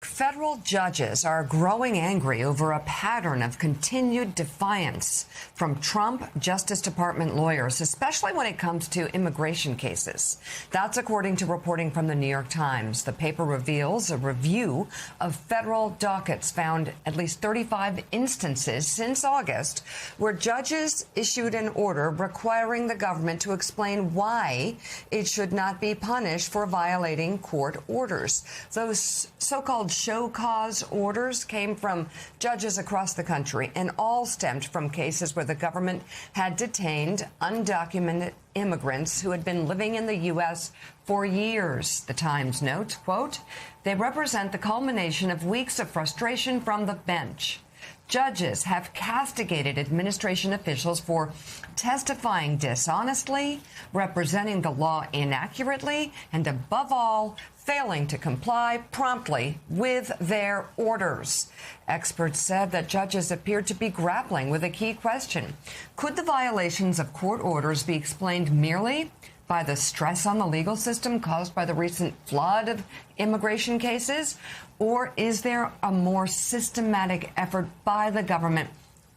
Federal judges are growing angry over a pattern of continued defiance from Trump Justice Department lawyers, especially when it comes to immigration cases. That's according to reporting from the New York Times. The paper reveals a review of federal dockets found at least 35 instances since August where judges issued an order requiring the government to explain why it should not be punished for violating court orders. Those so-called show cause orders came from judges across the country and all stemmed from cases where the government had detained undocumented immigrants who had been living in the U.S. for years. The Times notes, quote, "They represent the culmination of weeks of frustration from the bench. Judges have castigated administration officials for testifying dishonestly, representing the law inaccurately, and above all, failing to comply promptly with their orders." Experts said that judges appeared to be grappling with a key question. Could the violations of court orders be explained merely by the stress on the legal system caused by the recent flood of immigration cases? Or is there a more systematic effort by the government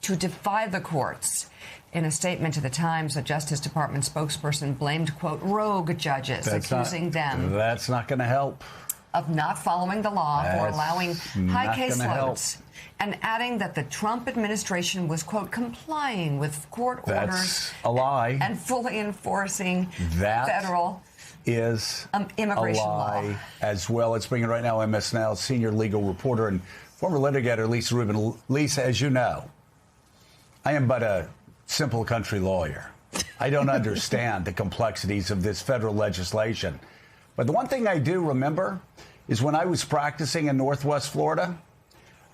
to defy the courts? In a statement to the Times, a Justice Department spokesperson blamed, quote, rogue judges, accusing them. That's not going to help. Of not following the law or allowing high caseloads, and adding that the Trump administration was, quote, complying with court orders. A lie. And fully enforcing that federal is immigration a lie law. As well. Let's bring in right now MS Now senior legal reporter and former litigator Lisa Rubin. Lisa, as you know, I am but a simple country lawyer. I don't understand the complexities of this federal legislation. But the one thing I do remember is when I was practicing in Northwest Florida,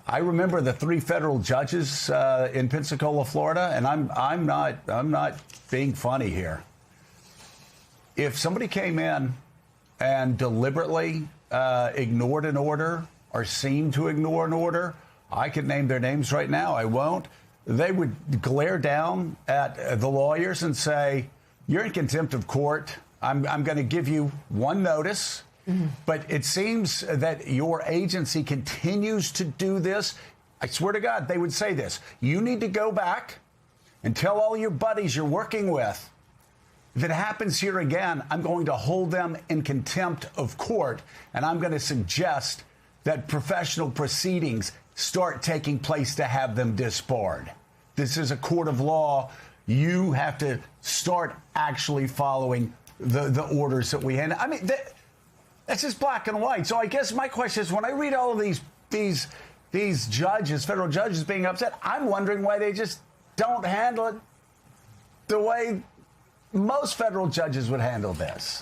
I remember the 3 federal judges in Pensacola, Florida, and I'm not being funny here. If somebody came in and deliberately ignored an order or seemed to ignore an order, I could name their names right now. I won't. They would glare down at the lawyers and say, "You're in contempt of court. I'm going to give you one notice." Mm-hmm. But it seems that your agency continues to do this. I swear to God, they would say this. You need to go back and tell all your buddies you're working with, if it happens here again, I'm going to hold them in contempt of court, and I'm going to suggest that professional proceedings start taking place to have them disbarred. This is a court of law. You have to start actually following the orders that we hand. I mean, that's just black and white. So I guess my question is, when I read all of these judges, federal judges being upset, I'm wondering why they just don't handle it the way most federal judges would handle this.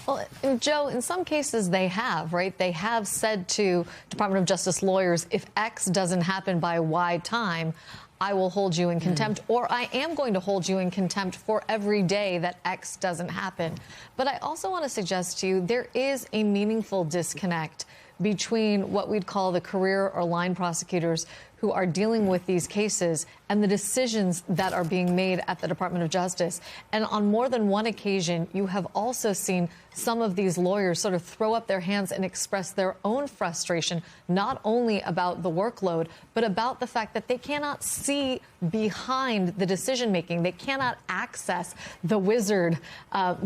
Well, Joe, in some cases they have, right? They have said to Department of Justice lawyers, if X doesn't happen by Y time, I will hold you in contempt, or I am going to hold you in contempt for every day that X doesn't happen. But I also want to suggest to you there is a meaningful disconnect between what we'd call the career or line prosecutors who are dealing with these cases and the decisions that are being made at the Department of Justice. And on more than one occasion, you have also seen some of these lawyers sort of throw up their hands and express their own frustration, not only about the workload, but about the fact that they cannot see behind the decision making. They cannot access the wizard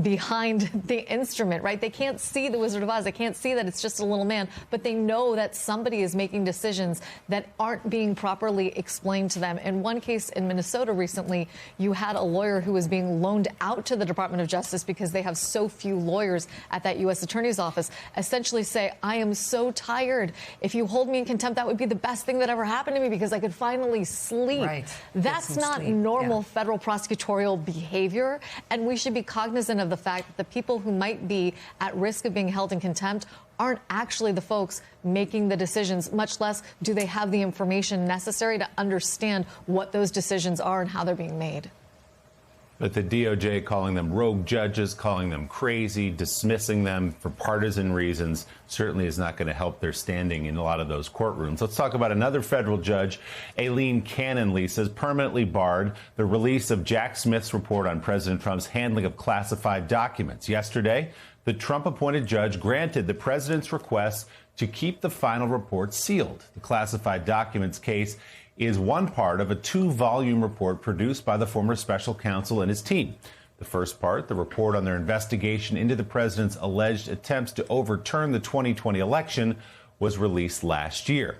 behind the instrument, right? They can't see the Wizard of Oz. They can't see that it's just a little man, but they know that somebody is making decisions that aren't being properly explained to them. In one case in Minnesota recently, you had a lawyer who was being loaned out to the Department of Justice because they have so few lawyers at that U.S. Attorney's Office, essentially say, I am so tired. If you hold me in contempt, that would be the best thing that ever happened to me because I could finally sleep. Right. That's not normal federal prosecutorial behavior. And we should be cognizant of the fact that the people who might be at risk of being held in contempt aren't actually the folks making the decisions, much less do they have the information necessary to understand what those decisions are and how they're being made. But the DOJ calling them rogue judges, calling them crazy, dismissing them for partisan reasons certainly is not going to help their standing in a lot of those courtrooms. Let's talk about another federal judge. Aileen Cannon, Lisa, has permanently barred the release of Jack Smith's report on President Trump's handling of classified documents. Yesterday, the Trump-appointed judge granted the president's request to keep the final report sealed. The classified documents case is one part of a 2-volume report produced by the former special counsel and his team. The first part, the report on their investigation into the president's alleged attempts to overturn the 2020 election, was released last year.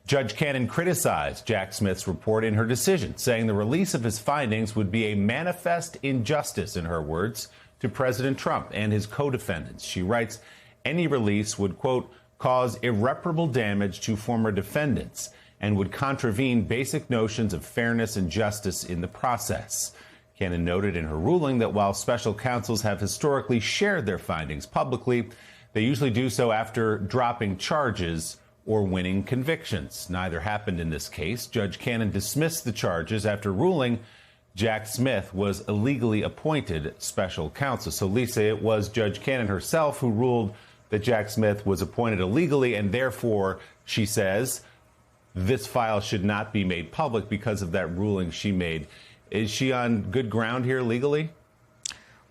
Judge Cannon criticized Jack Smith's report in her decision, saying the release of his findings would be a manifest injustice, in her words, to President Trump and his co-defendants. She writes, any release would, quote, cause irreparable damage to former defendants and would contravene basic notions of fairness and justice in the process. Cannon noted in her ruling that while special counsels have historically shared their findings publicly, they usually do so after dropping charges or winning convictions. Neither happened in this case. Judge Cannon dismissed the charges after ruling Jack Smith was illegally appointed special counsel. So, Lisa, it was Judge Cannon herself who ruled that Jack Smith was appointed illegally, and therefore, she says, this file should not be made public because of that ruling she made. Is she on good ground here legally?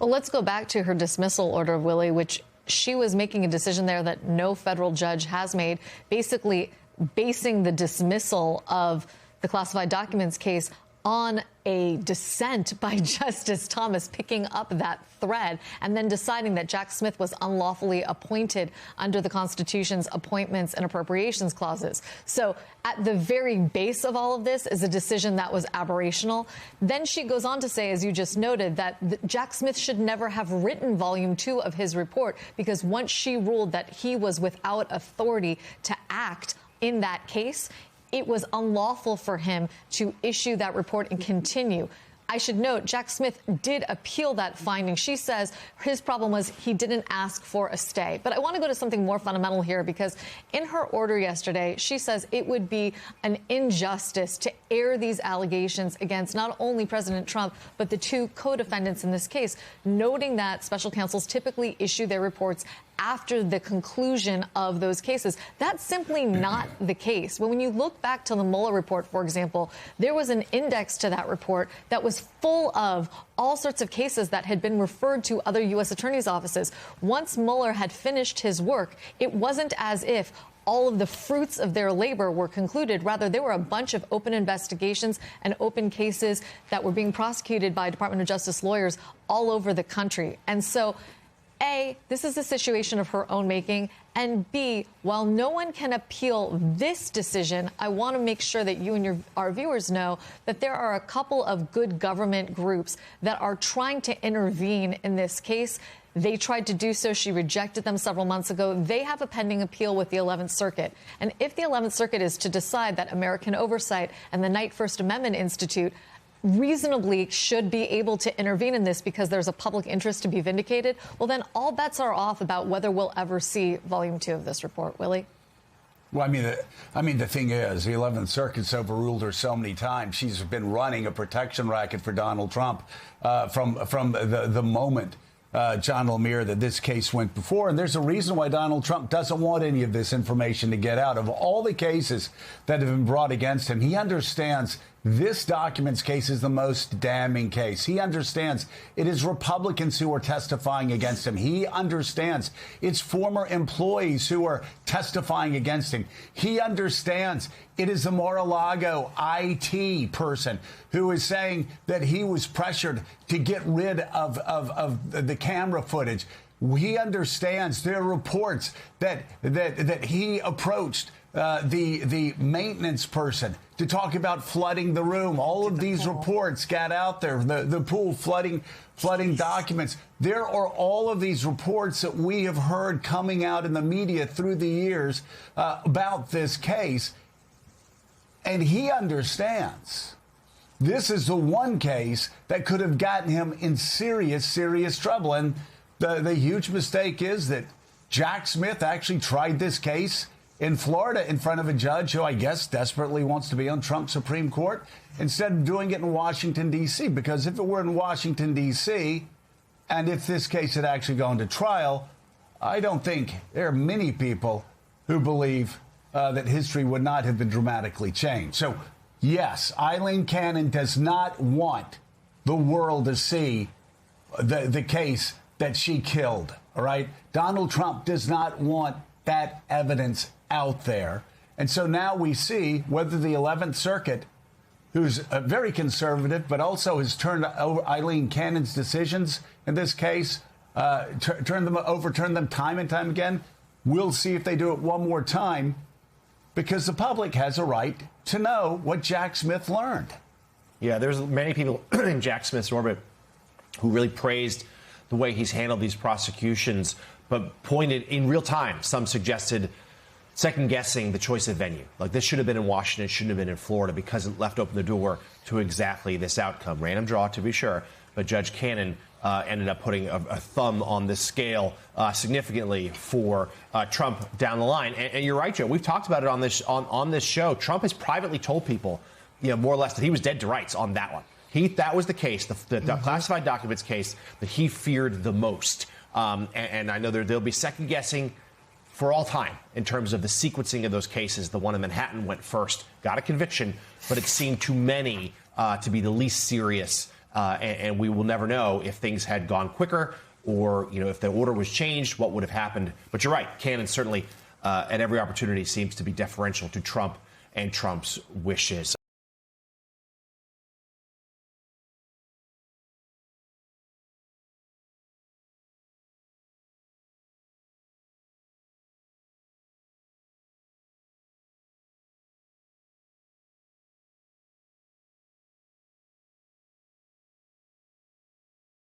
Well, let's go back to her dismissal order, Willie, which she was making a decision there that no federal judge has made, basically basing the dismissal of the classified documents case on a dissent by Justice Thomas, picking up that thread and then deciding that Jack Smith was unlawfully appointed under the Constitution's appointments and appropriations clauses. So at the very base of all of this is a decision that was aberrational. Then she goes on to say, as you just noted, that Jack Smith should never have written Volume 2 of his report, because once she ruled that he was without authority to act in that case, it was unlawful for him to issue that report and continue. I should note, Jack Smith did appeal that finding. She says his problem was he didn't ask for a stay. But I want to go to something more fundamental here, because in her order yesterday, she says it would be an injustice to air these allegations against not only President Trump, but the two co-defendants in this case, noting that special counsels typically issue their reports after the conclusion of those cases. That's simply not the case. When you look back to the Mueller report, for example, there was an index to that report that was full of all sorts of cases that had been referred to other U.S. attorneys' offices. Once Mueller had finished his work, it wasn't as if all of the fruits of their labor were concluded. Rather, there were a bunch of open investigations and open cases that were being prosecuted by Department of Justice lawyers all over the country. And so, A, this is a situation of her own making, and B, while no one can appeal this decision, I want to make sure that you and our viewers know that there are a couple of good government groups that are trying to intervene in this case. They tried to do so. She rejected them several months ago. They have a pending appeal with the 11th Circuit. And if the 11th Circuit is to decide that American Oversight and the Knight First Amendment Institute reasonably should be able to intervene in this because there's a public interest to be vindicated, well, then all bets are off about whether we'll ever see Volume 2 of this report. Willie? Well, I mean, the thing is, the 11th Circuit's overruled her so many times. She's been running a protection racket for Donald Trump from the moment John Lemire that this case went before. And there's a reason why Donald Trump doesn't want any of this information to get out. Of all the cases that have been brought against him, he understands this documents case is the most damning case. He understands it is Republicans who are testifying against him. He understands it's former employees who are testifying against him. He understands it is the Mar-a-Lago IT person who is saying that he was pressured to get rid of the camera footage. He understands there are reports that he approached the maintenance person to talk about flooding the room. All of these reports got out there, the pool flooding documents. There are all of these reports that we have heard coming out in the media through the years about this case. And he understands this is the one case that could have gotten him in serious trouble. And the huge mistake is that Jack Smith actually tried this case in Florida in front of a judge who I guess desperately wants to be on Trump's Supreme Court instead of doing it in Washington, D.C. Because if it were in Washington, D.C., and if this case had actually gone to trial, I don't think there are many people who believe that history would not have been dramatically changed. So, yes, Eileen Cannon does not want the world to see the case that she killed, all right? Donald Trump does not want that evidence out there. And so now we see whether the 11th Circuit, who's very conservative, but also has turned over Eileen Cannon's decisions in this case, overturned them time and time again. We'll see if they do it one more time, because the public has a right to know what Jack Smith learned. Yeah, there's many people in Jack Smith's orbit who really praised the way he's handled these prosecutions, but pointed in real time, some suggested second-guessing the choice of venue. Like, this should have been in Washington, it shouldn't have been in Florida, because it left open the door to exactly this outcome. Random draw, to be sure, but Judge Cannon ended up putting a thumb on this scale significantly for Trump down the line. And you're right, Joe. We've talked about it on this show. Trump has privately told people, more or less, that he was dead to rights on that one. That was the case, the classified documents case that he feared the most. And I know there'll be second guessing for all time in terms of the sequencing of those cases. The one in Manhattan went first, got a conviction, but it seemed to many to be the least serious. And we will never know if things had gone quicker or, if the order was changed, what would have happened. But you're right. Cannon certainly at every opportunity seems to be deferential to Trump and Trump's wishes.